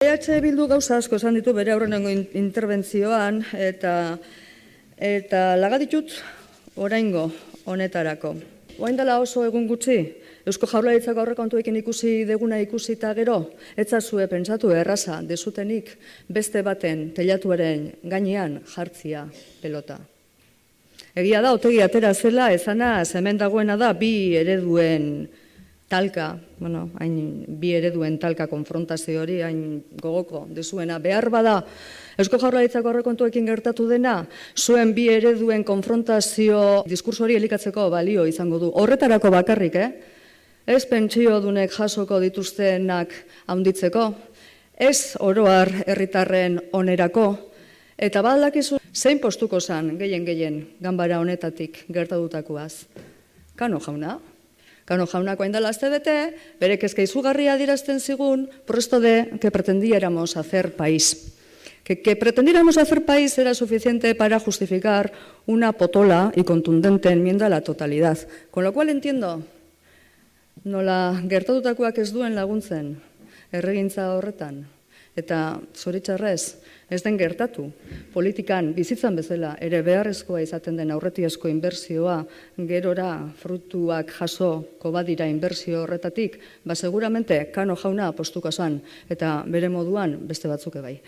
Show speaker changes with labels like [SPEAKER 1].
[SPEAKER 1] Bildu gauza asko esan ditu bere aurrenengo interbentzioan eta laga ditut oraingo honetarako. Orain dela oso egun gutxi, Eusko Jaurlaritzako aurrekontuekin ikusi deguna ikusita gero, etzazue pentsatu erraza dezutenik beste baten teilatuaren gainean jartzia pelota. Egia da, otegi atera zela, ezanaz, hemen dagoena da bi ereduen talka, bi ereduen talka konfrontazio hori, hain gogoko dezuena. Behar bada, Eusko Jaurlaritzako aurrekontuekin gertatu dena, zuen bi ereduen konfrontazio diskurso hori elikatzeko balio izango du. Horretarako bakarrik, ez pentsiodunek jasoko dituztenak handitzeko, ez oroar herritarren onerako, eta badakizu zein postuko zan gehien ganbara honetatik gertatutakoaz. Kano jauna? Kano jaunako hain dela aztebete, bere kezka izugarria adierazten zigun, por esto de que pretendiéramos hacer país. Que pretendiéramos hacer país era suficiente para justificar una potola y contundente enmienda a la totalidad. Con lo cual entiendo, nola gertatutakoak ez duen laguntzen herrigintza horretan, eta zoritxarrez, ez den gertatu, politikan bizitzan bezala ere beharrezkoa izaten den aurretiazko inbertsioa gerora frutuak jasoko badira inbertsio horretatik, seguramente Kano jauna postuko zan eta bere moduan beste batzuk bai.